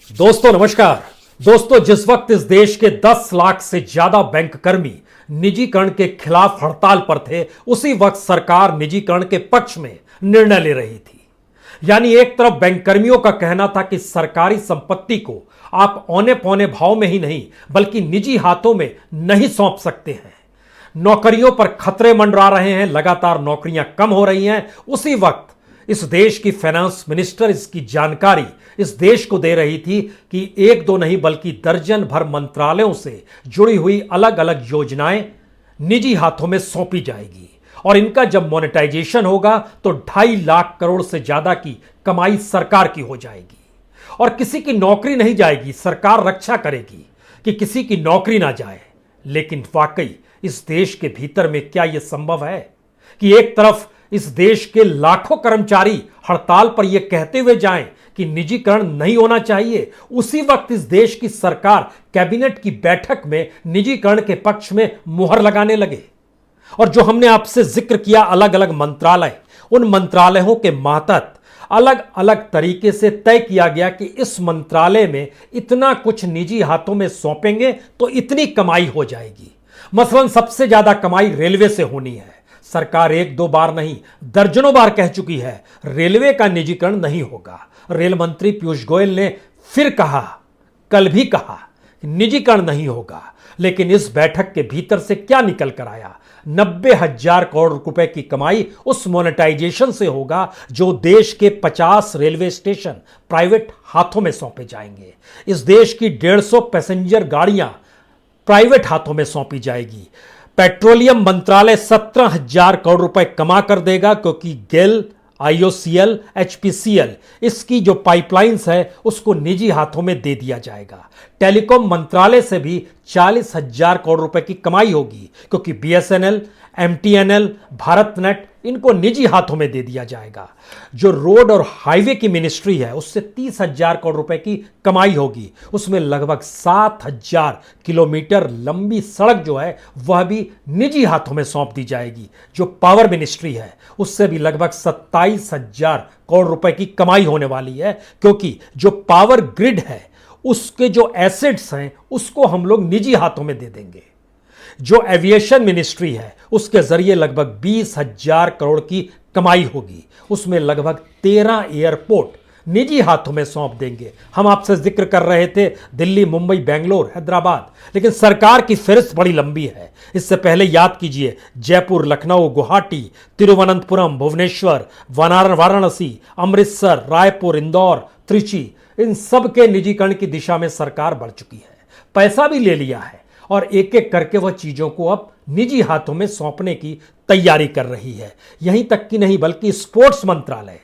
दोस्तों नमस्कार। दोस्तों, जिस वक्त इस देश के 10 लाख से ज्यादा बैंक कर्मी निजीकरण के खिलाफ हड़ताल पर थे, उसी वक्त सरकार निजीकरण के पक्ष में निर्णय ले रही थी। यानी एक तरफ बैंक कर्मियों का कहना था कि सरकारी संपत्ति को आप औने पौने भाव में ही नहीं बल्कि निजी हाथों में नहीं सौंप सकते हैं। नौकरियों पर खतरे मंडरा रहे हैं, लगातार नौकरियां कम हो रही हैं। उसी वक्त इस देश की फाइनेंस मिनिस्टर इसकी जानकारी इस देश को दे रही थी कि एक दो नहीं बल्कि दर्जन भर मंत्रालयों से जुड़ी हुई अलग अलग योजनाएं निजी हाथों में सौंपी जाएगी और इनका जब मोनेटाइजेशन होगा तो 2.5 लाख करोड़ से ज्यादा की कमाई सरकार की हो जाएगी और किसी की नौकरी नहीं जाएगी। सरकार रक्षा करेगी कि किसी की नौकरी ना जाए। लेकिन वाकई इस देश के भीतर में क्या यह संभव है कि एक तरफ इस देश के लाखों कर्मचारी हड़ताल पर यह कहते हुए जाएं कि निजीकरण नहीं होना चाहिए, उसी वक्त इस देश की सरकार कैबिनेट की बैठक में निजीकरण के पक्ष में मुहर लगाने लगे। और जो हमने आपसे जिक्र किया अलग अलग मंत्रालय, उन मंत्रालयों के मातहत अलग अलग तरीके से तय किया गया कि इस मंत्रालय में इतना कुछ निजी हाथों में सौंपेंगे तो इतनी कमाई हो जाएगी। मसलन सबसे ज्यादा कमाई रेलवे से होनी है। सरकार एक दो बार नहीं दर्जनों बार कह चुकी है रेलवे का निजीकरण नहीं होगा। रेल मंत्री पीयूष गोयल ने फिर कहा, कल भी कहा, निजीकरण नहीं होगा। लेकिन इस बैठक के भीतर से क्या निकल कर आया? 90,000 करोड़ रुपए की कमाई उस मोनेटाइजेशन से होगा जो देश के 50 रेलवे स्टेशन प्राइवेट हाथों में सौंपे जाएंगे। इस देश की 150 पैसेंजर गाड़ियां प्राइवेट हाथों में सौंपी जाएगी। पेट्रोलियम मंत्रालय 17,000 करोड़ रुपए कमा कर देगा क्योंकि गेल, आईओसीएल, एचपीसीएल इसकी जो पाइपलाइंस है उसको निजी हाथों में दे दिया जाएगा। टेलीकॉम मंत्रालय से भी 40,000 करोड़ रुपए की कमाई होगी क्योंकि बीएसएनएल, एमटीएनएल, भारतनेट इनको निजी हाथों में दे दिया जाएगा। जो रोड और हाईवे की मिनिस्ट्री है उससे 30,000 करोड़ रुपए की कमाई होगी। उसमें लगभग 7,000 किलोमीटर लंबी सड़क जो है वह भी निजी हाथों में सौंप दी जाएगी। जो पावर मिनिस्ट्री है उससे भी लगभग 27,000 करोड़ रुपए की कमाई होने वाली है क्योंकि जो पावर ग्रिड है उसके जो एसेट्स हैं उसको हम लोग निजी हाथों में दे देंगे। जो एविएशन मिनिस्ट्री है उसके जरिए लगभग 20,000 करोड़ की कमाई होगी। उसमें लगभग 13 एयरपोर्ट निजी हाथों में सौंप देंगे। हम आपसे जिक्र कर रहे थे दिल्ली, मुंबई, बेंगलोर, हैदराबाद, लेकिन सरकार की फहरिस्त बड़ी लंबी है। इससे पहले याद कीजिए जयपुर, लखनऊ, गुवाहाटी, तिरुवनंतपुरम, भुवनेश्वर, वाराणसी, अमृतसर, रायपुर, इंदौर, त्रिची, इन सब के निजीकरण की दिशा में सरकार बढ़ चुकी है। पैसा भी ले लिया है और एक एक करके वह चीजों को अब निजी हाथों में सौंपने की तैयारी कर रही है। यहीं तक कि नहीं बल्कि स्पोर्ट्स मंत्रालय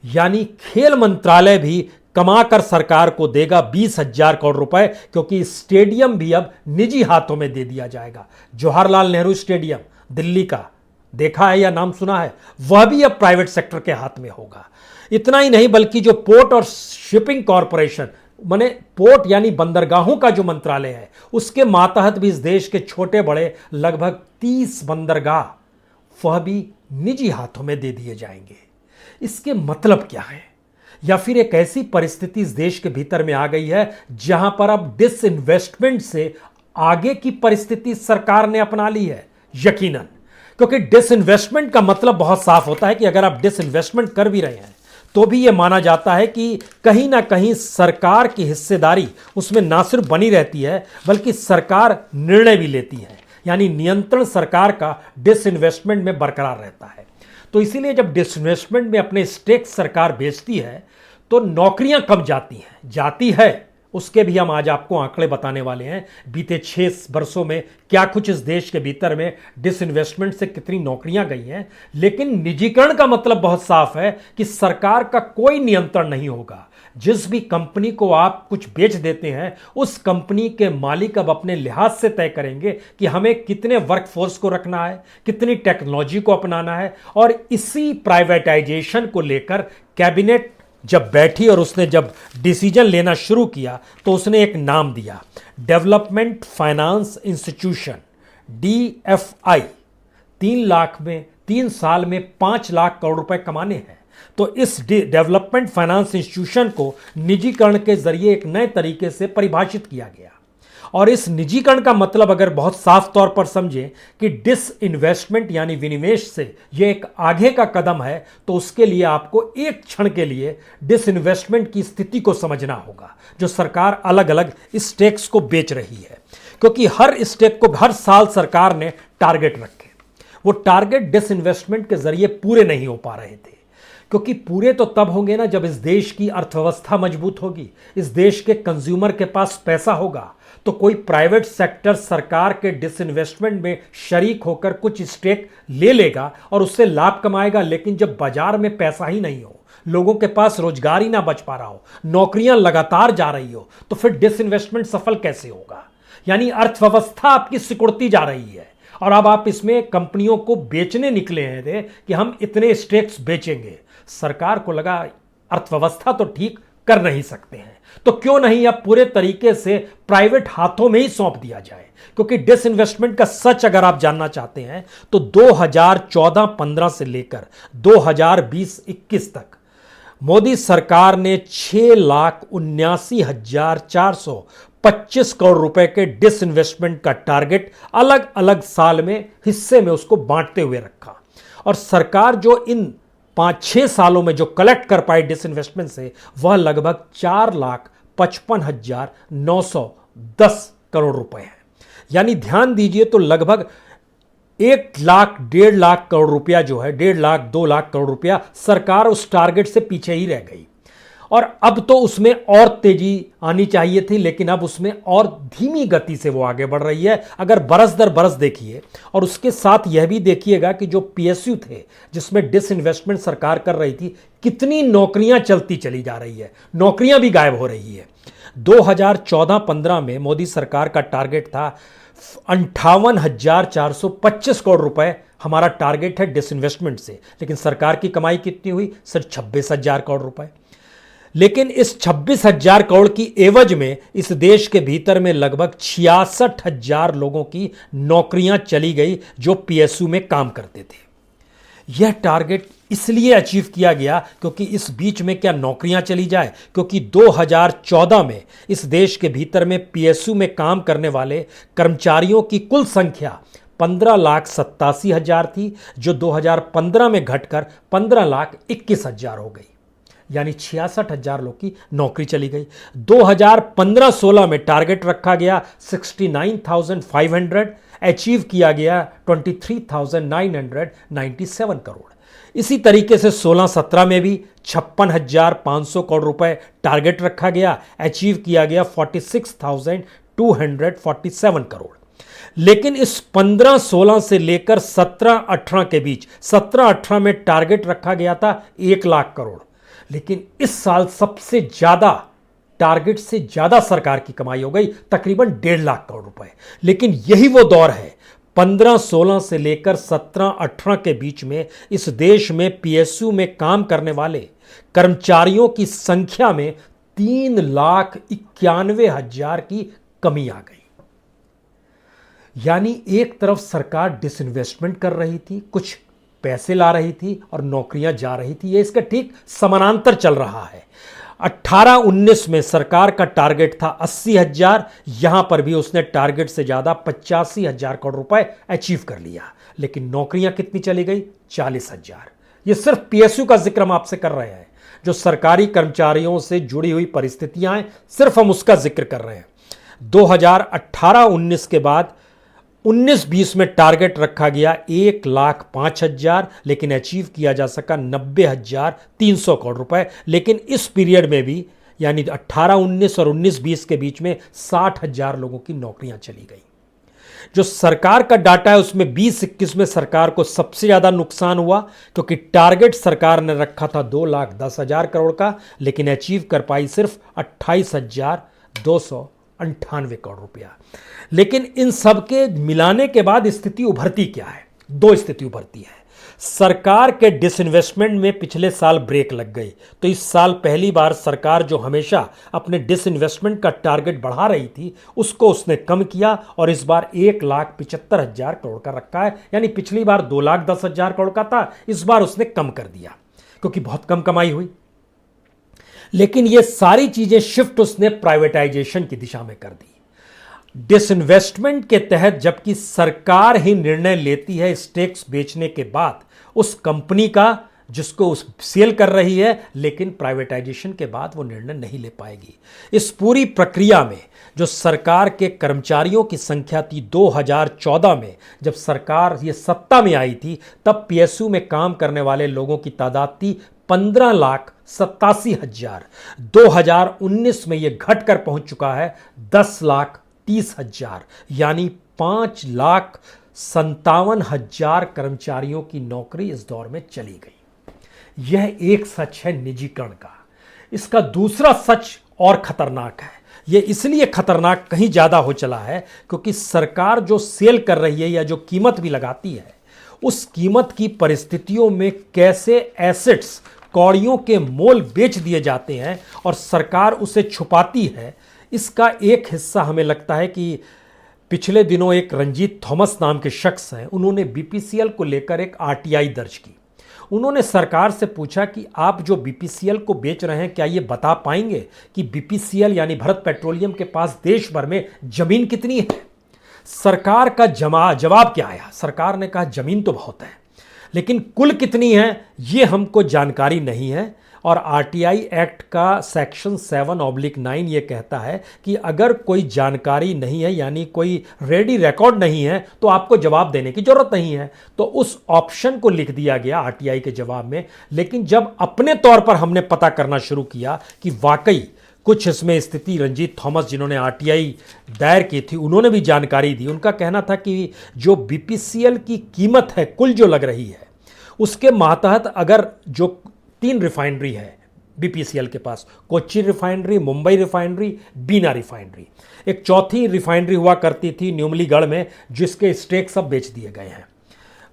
यानी खेल मंत्रालय भी कमाकर सरकार को देगा 20,000 करोड़ रुपए क्योंकि स्टेडियम भी अब निजी हाथों में दे दिया जाएगा। जवाहरलाल नेहरू स्टेडियम दिल्ली का देखा है या नाम सुना है, वह भी अब प्राइवेट सेक्टर के हाथ में होगा। इतना ही नहीं बल्कि जो पोर्ट और शिपिंग कॉरपोरेशन माने पोर्ट यानी बंदरगाहों का जो मंत्रालय है उसके मातहत भी इस देश के छोटे बड़े लगभग 30 बंदरगाह वह भी निजी हाथों में दे दिए जाएंगे। इसके मतलब क्या है? या फिर एक ऐसी परिस्थिति इस देश के भीतर में आ गई है जहां पर अब डिसइन्वेस्टमेंट से आगे की परिस्थिति सरकार ने अपना ली है। यकीनन, क्योंकि डिसइन्वेस्टमेंट का मतलब बहुत साफ होता है कि अगर आप डिसइन्वेस्टमेंट कर भी रहे हैं तो भी यह माना जाता है कि कहीं ना कहीं सरकार की हिस्सेदारी उसमें ना सिर्फ बनी रहती है बल्कि सरकार निर्णय भी लेती है। यानी नियंत्रण सरकार का डिसइन्वेस्टमेंट में बरकरार रहता है। तो इसीलिए जब डिसइन्वेस्टमेंट में अपने स्टेक्स सरकार बेचती है तो नौकरियां कम जाती है। उसके भी हम आज आपको आंकड़े बताने वाले हैं। बीते 6 वर्षों में क्या कुछ इस देश के भीतर में डिसइन्वेस्टमेंट से कितनी नौकरियां गई हैं। लेकिन निजीकरण का मतलब बहुत साफ है कि सरकार का कोई नियंत्रण नहीं होगा। जिस भी कंपनी को आप कुछ बेच देते हैं उस कंपनी के मालिक अब अपने लिहाज से तय करेंगे कि हमें कितने वर्कफोर्स को रखना है, कितनी टेक्नोलॉजी को अपनाना है। और इसी प्राइवेटाइजेशन को लेकर कैबिनेट जब बैठी और उसने जब डिसीजन लेना शुरू किया तो उसने एक नाम दिया, डेवलपमेंट फाइनेंस इंस्टीट्यूशन, DFI। 3 साल में 5 लाख करोड़ रुपए कमाने हैं। तो इस डेवलपमेंट फाइनेंस इंस्टीट्यूशन को निजीकरण के जरिए एक नए तरीके से परिभाषित किया गया। और इस निजीकरण का मतलब अगर बहुत साफ तौर पर समझें कि डिसइन्वेस्टमेंट यानी विनिवेश से यह एक आगे का कदम है, तो उसके लिए आपको एक क्षण के लिए डिसइन्वेस्टमेंट की स्थिति को समझना होगा जो सरकार अलग अलग स्टेक्स को बेच रही है। क्योंकि हर स्टेक को हर साल सरकार ने टारगेट रखे, वो टारगेट डिसइन्वेस्टमेंट के जरिए पूरे नहीं हो पा रहे थे। क्योंकि पूरे तो तब होंगे ना जब इस देश की अर्थव्यवस्था मजबूत होगी, इस देश के कंज्यूमर के पास पैसा होगा, तो कोई प्राइवेट सेक्टर सरकार के डिसइन्वेस्टमेंट में शरीक होकर कुछ स्टेक ले लेगा और उससे लाभ कमाएगा। लेकिन जब बाजार में पैसा ही नहीं हो, लोगों के पास रोजगार ही ना बच पा रहा हो, नौकरियां लगातार जा रही हो, तो फिर डिसइन्वेस्टमेंट सफल कैसे होगा? यानी अर्थव्यवस्था आपकी सिकुड़ती जा रही है और अब आप इसमें कंपनियों को बेचने निकले हैं थे कि हम इतने स्टेक्स बेचेंगे। सरकार को लगा अर्थव्यवस्था तो ठीक कर नहीं सकते हैं, तो क्यों नहीं अब पूरे तरीके से प्राइवेट हाथों में ही सौंप दिया जाए। क्योंकि डिसइन्वेस्टमेंट का सच अगर आप जानना चाहते हैं तो 2014-15 से लेकर 2020-21 तक मोदी सरकार ने 6,79,425 करोड़ रुपए के डिसइन्वेस्टमेंट का टारगेट अलग अलग साल में हिस्से में उसको बांटते हुए रखा। और सरकार जो इन 5-6 सालों में जो कलेक्ट कर पाई डिसइन्वेस्टमेंट से, वह लगभग 4,55,910 करोड़ रुपए है। यानी ध्यान दीजिए, तो लगभग 1 लाख 1.5 लाख करोड़ रुपया जो है, 1.5 लाख 2 लाख करोड़ रुपया सरकार उस टारगेट से पीछे ही रह गई। और अब तो उसमें और तेजी आनी चाहिए थी, लेकिन अब उसमें और धीमी गति से वो आगे बढ़ रही है। अगर बरस दर बरस देखिए, और उसके साथ यह भी देखिएगा कि जो पीएसयू थे जिसमें डिसइन्वेस्टमेंट सरकार कर रही थी, कितनी नौकरियां चलती चली जा रही है, नौकरियां भी गायब हो रही है। 2014-15 में मोदी सरकार का टारगेट था 58,425 करोड़ रुपए हमारा टारगेट है डिसइन्वेस्टमेंट से, लेकिन सरकार की कमाई कितनी हुई? सिर्फ 26,000 करोड़ रुपए। लेकिन इस 26,000 करोड़ की एवज में इस देश के भीतर में लगभग 66,000 लोगों की नौकरियां चली गई जो पीएसयू में काम करते थे। यह टारगेट इसलिए अचीव किया गया क्योंकि इस बीच में क्या नौकरियां चली जाए, क्योंकि 2014 में इस देश के भीतर में पीएसयू में काम करने वाले कर्मचारियों की कुल संख्या 15,87,000 थी, जो 2015 में घटकर 15,21,000 हो गई। यानी 66,000 लोग की नौकरी चली गई। 2015-16 में टारगेट रखा गया 69,500, अचीव किया गया 23,997 करोड़। इसी तरीके से 16-17 में भी 56,500 करोड़ रुपए टारगेट रखा गया, अचीव किया गया 46,247 करोड़। लेकिन इस 15-16 से लेकर 17-18 के बीच, 17-18 में टारगेट रखा गया था 1 लाख करोड़। लेकिन इस साल सबसे ज्यादा टारगेट से ज्यादा सरकार की कमाई हो गई, तकरीबन 1.5 लाख करोड़ रुपए। लेकिन यही वो दौर है 15-16 से लेकर 17-18 के बीच में इस देश में पीएसयू में काम करने वाले कर्मचारियों की संख्या में 3,91,000 की कमी आ गई। यानी एक तरफ सरकार डिसइन्वेस्टमेंट कर रही थी, कुछ पैसे ला रही थी और नौकरियां जा रही थी, ये इसका ठीक समानांतर चल रहा है। 18-19 में सरकार का टारगेट था 80,000, यहां पर भी उसने टारगेट से ज्यादा 85,000 करोड़ रुपए अचीव कर लिया। लेकिन नौकरियां कितनी चली गई? 40,000। ये सिर्फ पीएसयू का जिक्र हम आपसे कर रहे हैं, जो सरकारी कर्मचारियों से जुड़ी हुई परिस्थितियां हैं, सिर्फ हम उसका जिक्र कर रहे हैं। 2018-19 के बाद 19-20 में टारगेट रखा गया 1,05,000, लेकिन अचीव किया जा सका 90,300 करोड़ रुपए। लेकिन इस पीरियड में भी, यानी 18-19 और 19-20 के बीच में 60,000 लोगों की नौकरियां चली गई। जो सरकार का डाटा है उसमें 20-21 में सरकार को सबसे ज्यादा नुकसान हुआ, क्योंकि टारगेट सरकार ने रखा था 2,10,000 करोड़ का, लेकिन अचीव कर पाई सिर्फ 28,298 करोड़ रुपया। लेकिन इन सब के मिलाने के बाद स्थिति उभरती क्या है? 2 स्थिति उभरती है। सरकार के डिसइन्वेस्टमेंट में पिछले साल ब्रेक लग गई, तो इस साल पहली बार सरकार जो हमेशा अपने डिसइन्वेस्टमेंट का टारगेट बढ़ा रही थी, उसको उसने कम किया और इस बार 1,75,000 करोड़ का रखा है। यानी पिछली बार 2,10,000 करोड़ का था, इस बार उसने कम कर दिया। क्योंकि बहुत कम कमाई हुई। लेकिन ये सारी चीजें शिफ्ट उसने प्राइवेटाइजेशन की दिशा में कर दी। डिसइन्वेस्टमेंट के तहत जबकि सरकार ही निर्णय लेती है स्टेक्स बेचने के बाद उस कंपनी का जिसको उस सेल कर रही है, लेकिन प्राइवेटाइजेशन के बाद वो निर्णय नहीं ले पाएगी। इस पूरी प्रक्रिया में जो सरकार के कर्मचारियों की संख्या थी 2014 में, जब सरकार ये सत्ता में आई थी, तब पीएसयू में काम करने वाले लोगों की तादाद थी 15,87,000। 2019 में ये घटकर पहुंच चुका है 10,30,000, यानी 5,57,000 कर्मचारियों की नौकरी इस दौर में चली गई। यह एक सच है निजीकरण का। इसका दूसरा सच और खतरनाक है। यह इसलिए खतरनाक कहीं ज्यादा हो चला है क्योंकि सरकार जो सेल कर रही है या जो कीमत भी लगाती है, उस कीमत की परिस्थितियों में कैसे एसेट्स कौड़ियों के मोल बेच दिए जाते हैं और सरकार उसे छुपाती है, इसका एक हिस्सा हमें लगता है कि पिछले दिनों एक रंजीत थॉमस नाम के शख्स हैं, उन्होंने बीपीसीएल को लेकर एक आरटीआई दर्ज की। उन्होंने सरकार से पूछा कि आप जो बीपीसीएल को बेच रहे हैं, क्या ये बता पाएंगे कि बीपीसीएल यानी भारत पेट्रोलियम के पास देश भर में जमीन कितनी है। सरकार का जवाब क्या आया? सरकार ने कहा जमीन तो बहुत है, लेकिन कुल कितनी है ये हमको जानकारी नहीं है। और आरटीआई एक्ट का सेक्शन 7/9 ये कहता है कि अगर कोई जानकारी नहीं है, यानी कोई रेडी रिकॉर्ड नहीं है, तो आपको जवाब देने की जरूरत नहीं है। तो उस ऑप्शन को लिख दिया गया आरटीआई के जवाब में। लेकिन जब अपने तौर पर हमने पता करना शुरू किया कि वाकई कुछ इसमें स्थिति, रंजीत थॉमस जिन्होंने आरटीआई दायर की थी, उन्होंने भी जानकारी दी। उनका कहना था कि जो बीपीसीएल की कीमत है कुल जो लग रही है, उसके मातहत अगर जो 3 रिफाइनरी है बीपीसीएल के पास, कोच्चि रिफाइनरी, मुंबई रिफाइनरी, बीना रिफाइनरी, एक चौथी रिफाइनरी हुआ करती थी न्यूमलीगढ़ में, जिसके स्टेक सब बेच दिए गए हैं,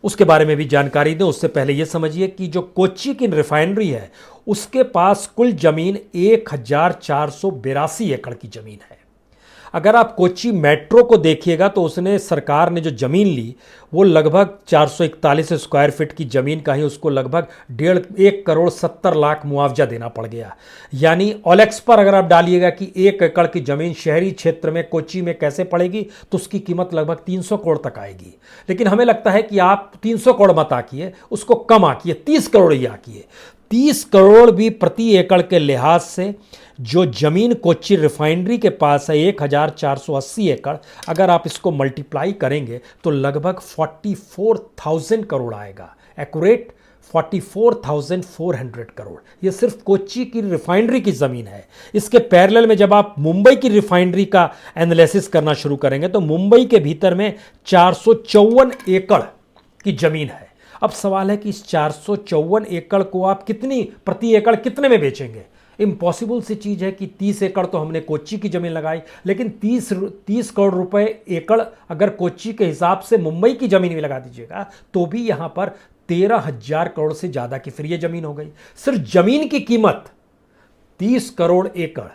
उसके बारे में भी जानकारी दें। उससे पहले यह समझिए कि जो कोच्चि की रिफाइनरी है उसके पास कुल जमीन 1,482 एकड़ की जमीन है। अगर आप कोच्चि मेट्रो को देखिएगा तो उसने, सरकार ने जो जमीन ली वो लगभग 441 स्क्वायर फीट की जमीन का ही उसको लगभग 1,70,00,000 मुआवजा देना पड़ गया। यानी ओलेक्स पर अगर आप डालिएगा कि 1 एकड़ की जमीन शहरी क्षेत्र में कोच्चि में कैसे पड़ेगी, तो उसकी कीमत लगभग 300 करोड़ तक आएगी। लेकिन हमें लगता है कि आप 300 करोड़ मत आकिए, उसको कम आकिए, 30 करोड़ ही आकिए। 30 करोड़ भी प्रति एकड़ के लिहाज से जो जमीन कोच्चि रिफाइनरी के पास है 1,480 एकड़, अगर आप इसको मल्टीप्लाई करेंगे तो लगभग 44,000 करोड़ आएगा। एक्यूरेट 44,400 करोड़। ये सिर्फ कोच्चि की रिफाइनरी की जमीन है। इसके पैरेलल में जब आप मुंबई की रिफाइनरी का एनालिसिस करना शुरू करेंगे तो मुंबई के भीतर में 454 एकड़ की जमीन है। अब सवाल है कि इस 454 एकड़ को आप कितनी प्रति एकड़ कितने में बेचेंगे? इम्पॉसिबल सी चीज़ है कि 30 एकड़ तो हमने कोच्चि की जमीन लगाई, लेकिन 30 करोड़ रुपए एकड़ अगर कोच्चि के हिसाब से मुंबई की जमीन भी लगा दीजिएगा तो भी यहां पर 13,000 करोड़ से ज़्यादा की फिर ये जमीन हो गई। सिर्फ जमीन की कीमत 30 करोड़ एकड़,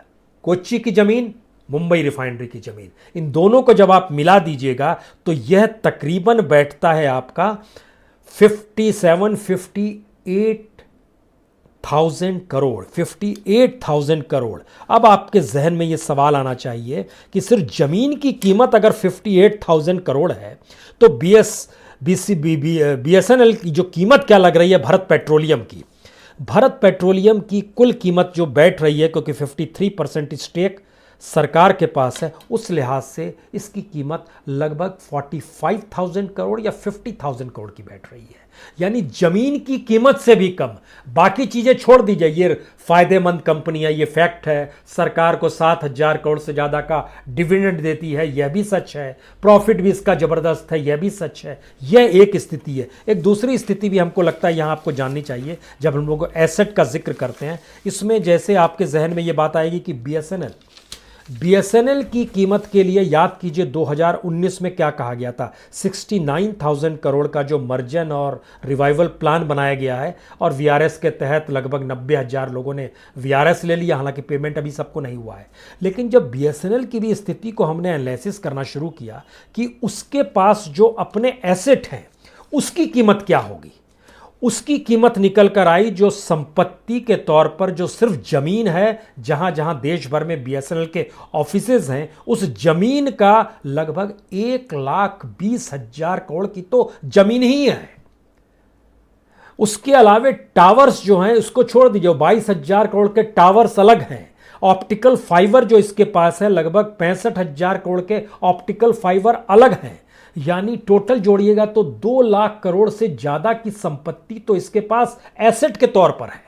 कोच्चि की जमीन, मुंबई रिफाइनरी की जमीन, इन दोनों को जब आप मिला दीजिएगा तो यह तकरीबन बैठता है आपका 58,000 करोड़, 58,000 करोड़। अब आपके जहन में यह सवाल आना चाहिए कि सिर्फ जमीन की कीमत अगर 58,000 करोड़ है तो बीएसएनएल की जो कीमत क्या लग रही है भारत पेट्रोलियम की? भारत पेट्रोलियम की कुल कीमत जो बैठ रही है, क्योंकि 53% स्टेक सरकार के पास है, उस लिहाज से इसकी कीमत लगभग 45,000 करोड़ या 50,000 करोड़ की बैठ रही है। यानी जमीन की कीमत से भी कम। बाकी चीजें छोड़ दीजिए, ये फायदेमंद कंपनी है, ये फैक्ट है। सरकार को 7,000 करोड़ से ज्यादा का डिविडेंड देती है, यह भी सच है। प्रॉफिट भी इसका जबरदस्त है, यह भी सच है। यह एक स्थिति है। एक दूसरी स्थिति भी हमको लगता है यहां आपको जाननी चाहिए जब हम लोग एसेट का जिक्र करते हैं। इसमें जैसे आपके जहन में यह बात आएगी कि बीएसएनएल की कीमत के लिए याद कीजिए 2019 में क्या कहा गया था। 69,000 करोड़ का जो मर्जन और रिवाइवल प्लान बनाया गया है, और वीआरएस के तहत लगभग 90,000 लोगों ने वीआरएस ले लिया, हालांकि पेमेंट अभी सबको नहीं हुआ है। लेकिन जब बीएसएनएल की भी स्थिति को हमने एनालिसिस करना शुरू किया कि उसके पास जो अपने एसेट हैं उसकी कीमत क्या होगी, उसकी कीमत निकल कर आई जो संपत्ति के तौर पर जो सिर्फ जमीन है, जहां जहां देश भर में बीएसएनएल के ऑफिसेज हैं, उस जमीन का लगभग 1,20,000 करोड़ की तो जमीन ही है। उसके अलावे टावर्स जो हैं उसको छोड़ दीजिए, 22,000 करोड़ के टावर्स अलग हैं। ऑप्टिकल फाइबर जो इसके पास है लगभग 65,000 करोड़ के ऑप्टिकल फाइबर अलग हैं। यानी टोटल जोड़िएगा तो 2 लाख करोड़ से ज्यादा की संपत्ति तो इसके पास एसेट के तौर पर है।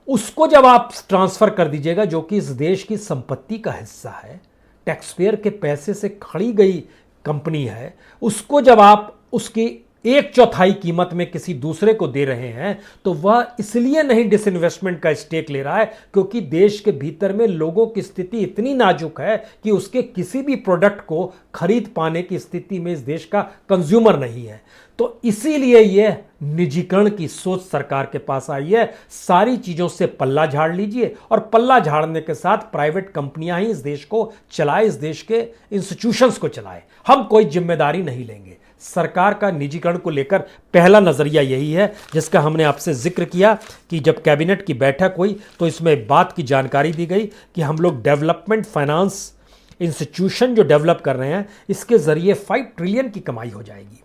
उसको जब आप ट्रांसफर कर दीजिएगा, जो कि इस देश की संपत्ति का हिस्सा है, टैक्सपेयर के पैसे से खड़ी गई कंपनी है, उसको जब आप उसकी 1/4 कीमत में किसी दूसरे को दे रहे हैं, तो वह इसलिए नहीं डिसइन्वेस्टमेंट का स्टेक ले रहा है क्योंकि देश के भीतर में लोगों की स्थिति इतनी नाजुक है कि उसके किसी भी प्रोडक्ट को खरीद पाने की स्थिति में इस देश का कंज्यूमर नहीं है। तो इसीलिए यह निजीकरण की सोच सरकार के पास आई है। सारी चीजों से पल्ला झाड़ लीजिए और पल्ला झाड़ने के साथ प्राइवेट कंपनियां ही इस देश को चलाए, इस देश के इंस्टीट्यूशंस को चलाए। हम कोई जिम्मेदारी नहीं लेंगे। सरकार का निजीकरण को लेकर पहला नजरिया यही है, जिसका हमने आपसे जिक्र किया कि जब कैबिनेट की बैठक हुई तो इसमें बात की जानकारी दी गई कि हम लोग डेवलपमेंट फाइनेंस इंस्टीट्यूशन जो डेवलप कर रहे हैं, इसके जरिए 5 ट्रिलियन की कमाई हो जाएगी।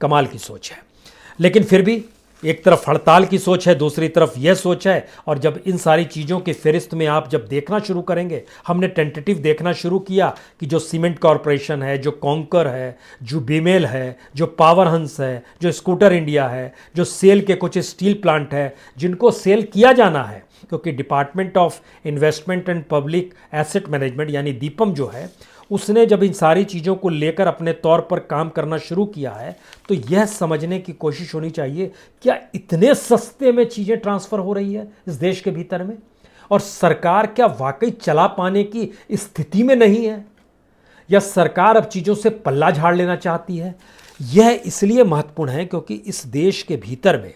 कमाल की सोच है। लेकिन फिर भी एक तरफ हड़ताल की सोच है, दूसरी तरफ यह सोच है। और जब इन सारी चीज़ों की फहरिस्त में आप जब देखना शुरू करेंगे, हमने टेंटेटिव देखना शुरू किया कि जो सीमेंट कॉरपोरेशन है, जो कॉन्कर है, जो बीमेल है, जो पावर हंस है, जो स्कूटर इंडिया है, जो सेल के कुछ स्टील प्लांट है जिनको सेल किया जाना है, क्योंकि department of investment and public asset management यानी दीपम जो है, उसने जब इन सारी चीज़ों को लेकर अपने तौर पर काम करना शुरू किया है, तो यह समझने की कोशिश होनी चाहिए क्या इतने सस्ते में चीज़ें ट्रांसफ़र हो रही है इस देश के भीतर में, और सरकार क्या वाकई चला पाने की स्थिति में नहीं है, या सरकार अब चीज़ों से पल्ला झाड़ लेना चाहती है। यह इसलिए महत्वपूर्ण है क्योंकि इस देश के भीतर में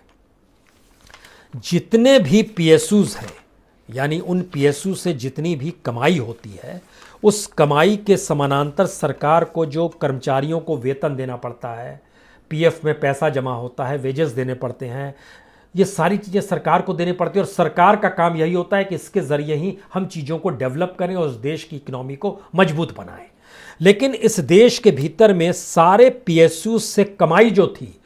जितने भी पीएसयूज हैं, यानी उन पीएसयू से जितनी भी कमाई होती है, उस कमाई के समानांतर सरकार को जो कर्मचारियों को वेतन देना पड़ता है, पीएफ में पैसा जमा होता है, वेजेस देने पड़ते हैं, ये सारी चीज़ें सरकार को देनी पड़ती है। और सरकार का काम यही होता है कि इसके ज़रिए ही हम चीज़ों को डेवलप करें और उस देश की इकोनॉमी को मजबूत बनाएं। लेकिन इस देश के भीतर में सारे पीएसयू से कमाई जो थी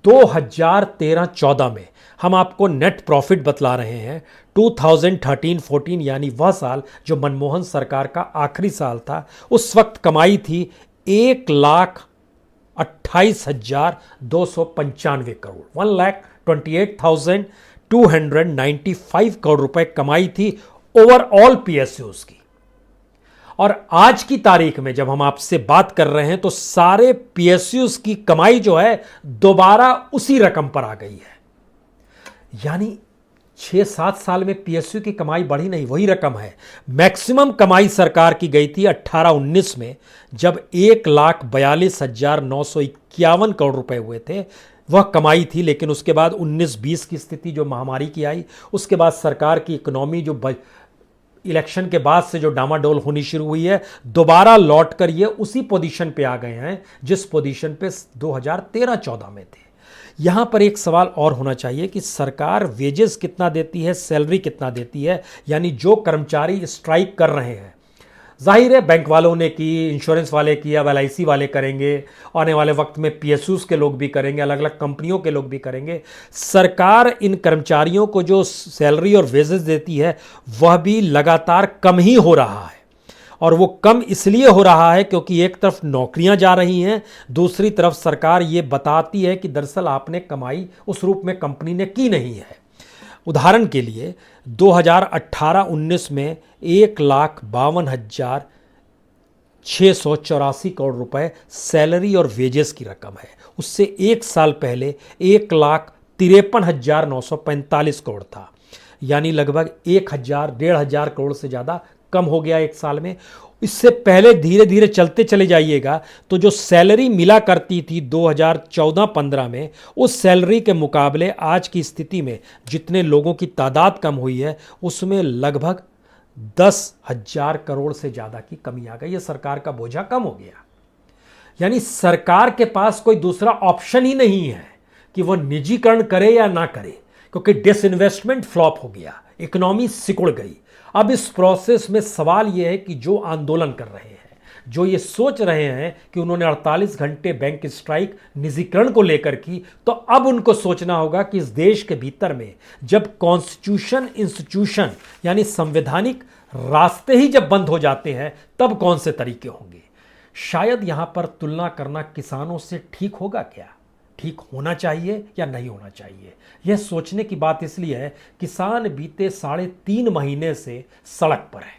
2013-14 में, हम आपको नेट प्रॉफिट बतला रहे हैं, 2013-14 यानी वह साल जो मनमोहन सरकार का आखिरी साल था, उस वक्त कमाई थी 1,28,295 करोड़, 1,28,295 करोड़ रुपए कमाई थी ओवरऑल पीएसयूज की। और आज की तारीख में जब हम आपसे बात कर रहे हैं तो सारे पीएसयूज की कमाई जो है दोबारा उसी रकम पर आ गई है। यानी 6-7 साल में पीएसयू की कमाई बढ़ी नहीं, वही रकम है। मैक्सिमम कमाई सरकार की गई थी 18-19 में, जब 1,42,951 करोड़ रुपए हुए थे, वह कमाई थी। लेकिन उसके बाद 19-20 की स्थिति जो महामारी की आई, उसके बाद सरकार की इकोनॉमी जो इलेक्शन के बाद से जो डामाडोल होनी शुरू हुई है, दोबारा लौट कर ये उसी पोजीशन पे आ गए हैं जिस पोजीशन पे 2013-14 में थे। यहां पर एक सवाल और होना चाहिए कि सरकार वेजेस कितना देती है, सैलरी कितना देती है। यानी जो कर्मचारी स्ट्राइक कर रहे हैं, जाहिर है बैंक वालों ने की, इंश्योरेंस वाले की, अब LIC वाले करेंगे, आने वाले वक्त में PSUs के लोग भी करेंगे, अलग अलग कंपनियों के लोग भी करेंगे। सरकार इन कर्मचारियों को जो सैलरी और वेजेस देती है वह भी लगातार कम ही हो रहा है। और वो कम इसलिए हो रहा है क्योंकि एक तरफ नौकरियां जा रही हैं, दूसरी तरफ सरकार ये बताती है कि दरअसल आपने कमाई उस रूप में कंपनी ने की नहीं है। उदाहरण के लिए 2018-19 में 1,52,684 करोड़ रुपए सैलरी और वेजेस की रकम है। उससे एक साल पहले 1,53,945 करोड़ था, यानी लगभग 1,000-1,500 करोड़ से ज़्यादा कम हो गया एक साल में। इससे पहले धीरे धीरे चलते चले जाइएगा तो जो सैलरी मिला करती थी 2014-15 में, उस सैलरी के मुकाबले आज की स्थिति में जितने लोगों की तादाद कम हुई है, उसमें लगभग 10,000 करोड़ से ज़्यादा की कमी आ गई है। सरकार का बोझा कम हो गया। यानी सरकार के पास कोई दूसरा ऑप्शन ही नहीं है कि वह निजीकरण करे या ना करे, क्योंकि डिसइन्वेस्टमेंट फ्लॉप हो गया, इकोनॉमी सिकुड़ गई। अब इस प्रोसेस में सवाल यह है कि जो आंदोलन कर रहे हैं, जो ये सोच रहे हैं कि उन्होंने 48 घंटे बैंक स्ट्राइक निजीकरण को लेकर की, तो अब उनको सोचना होगा कि इस देश के भीतर में जब कॉन्स्टिट्यूशन इंस्टीट्यूशन यानी संवैधानिक रास्ते ही जब बंद हो जाते हैं, तब कौन से तरीके होंगे। शायद यहां पर तुलना करना किसानों से ठीक होगा क्या, ठीक होना चाहिए या नहीं होना चाहिए, यह सोचने की बात इसलिए है किसान बीते 3.5 महीने से सड़क पर है,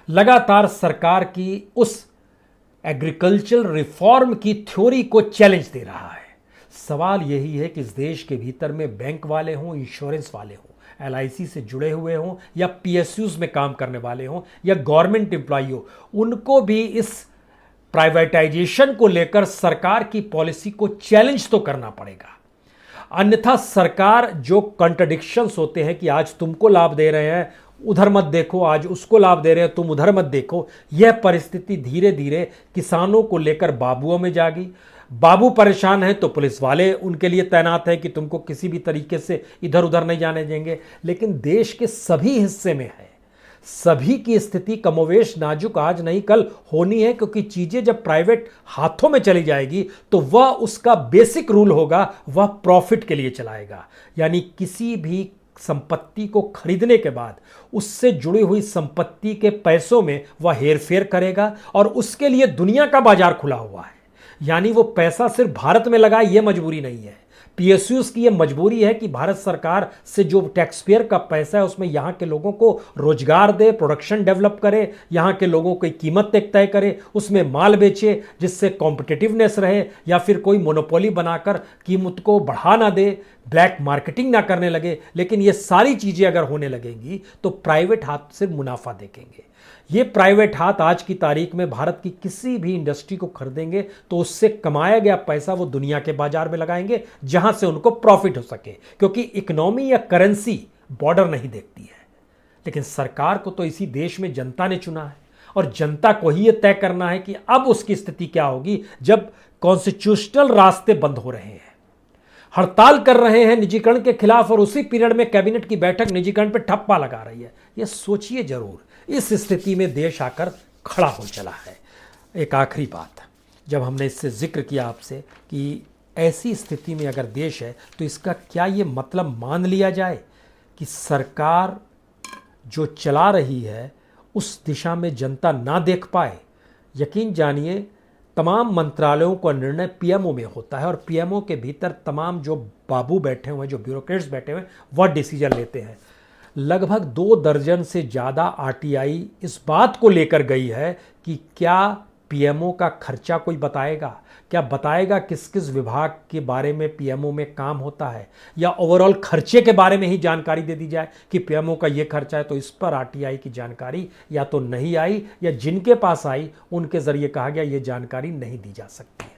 लगातार सरकार की उस एग्रीकल्चरल रिफॉर्म की थ्योरी को चैलेंज दे रहा है। सवाल यही है कि इस देश के भीतर में बैंक वाले हों, इंश्योरेंस वाले हों, एलआईसी से जुड़े हुए हों, या पीएसयूज में काम करने वाले हों, या गवर्नमेंट एम्प्लॉई हो, उनको भी इस प्राइवेटाइजेशन को लेकर सरकार की पॉलिसी को चैलेंज तो करना पड़ेगा। अन्यथा सरकार जो कॉन्ट्रडिक्शंस होते हैं कि आज तुमको लाभ दे रहे हैं उधर मत देखो, आज उसको लाभ दे रहे हैं तुम उधर मत देखो, यह परिस्थिति धीरे धीरे किसानों को लेकर बाबुओं में जागी। बाबू परेशान है तो पुलिस वाले उनके लिए तैनात है कि तुमको किसी भी तरीके से इधर उधर नहीं जाने देंगे। लेकिन देश के सभी हिस्से में है, सभी की स्थिति कमोवेश नाजुक आज नहीं कल होनी है, क्योंकि चीजें जब प्राइवेट हाथों में चली जाएगी तो वह उसका बेसिक रूल होगा, वह प्रॉफिट के लिए चलाएगा। यानी किसी भी संपत्ति को खरीदने के बाद उससे जुड़ी हुई संपत्ति के पैसों में वह हेरफेर करेगा, और उसके लिए दुनिया का बाजार खुला हुआ है। यानी वो पैसा सिर्फ भारत में लगाए यह मजबूरी नहीं है, पीएसयूज की यह मजबूरी है कि भारत सरकार से जो टैक्स पेयर का पैसा है उसमें यहां के लोगों को रोजगार दे, प्रोडक्शन डेवलप करे, यहां के लोगों की कीमत तय करे, उसमें माल बेचे जिससे कॉम्पिटिटिवनेस रहे, या फिर कोई मोनोपोली बनाकर कीमत को बढ़ा ना दे, ब्लैक मार्केटिंग ना करने लगे। लेकिन ये सारी चीजें अगर होने लगेंगी तो प्राइवेट हाथ से मुनाफा देखेंगे। ये प्राइवेट हाथ आज की तारीख में भारत की किसी भी इंडस्ट्री को खरीदेंगे तो उससे कमाया गया पैसा वो दुनिया के बाजार में लगाएंगे जहां से उनको प्रॉफिट हो सके, क्योंकि इकोनॉमी या करेंसी बॉर्डर नहीं देखती है। लेकिन सरकार को तो इसी देश में जनता ने चुना है, और जनता को ही यह तय करना है कि अब उसकी स्थिति क्या होगी जब कॉन्स्टिट्यूशनल रास्ते बंद हो रहे हैं, हड़ताल कर रहे हैं निजीकरण के खिलाफ, और उसी पीरियड में कैबिनेट की बैठक निजीकरण पर ठप्पा लगा रही है। यह सोचिए जरूर, इस स्थिति में देश आकर खड़ा हो चला है। एक आखिरी बात, जब हमने इससे जिक्र किया आपसे कि ऐसी स्थिति में अगर देश है तो इसका क्या ये मतलब मान लिया जाए कि सरकार जो चला रही है उस दिशा में जनता ना देख पाए। यकीन जानिए तमाम मंत्रालयों का निर्णय पीएमओ में होता है और पीएमओ के भीतर तमाम जो बाबू बैठे हुए हैं, जो ब्यूरोक्रेट्स बैठे हुए हैं, वह डिसीजन लेते हैं। लगभग 2 दर्जन से ज़्यादा आरटीआई इस बात को लेकर गई है कि क्या पीएमओ का खर्चा कोई बताएगा, क्या बताएगा किस किस विभाग के बारे में पीएमओ में काम होता है, या ओवरऑल खर्चे के बारे में ही जानकारी दे दी जाए कि पीएमओ का ये खर्चा है। तो इस पर आरटीआई की जानकारी या तो नहीं आई, या जिनके पास आई उनके जरिए कहा गया ये जानकारी नहीं दी जा सकती है।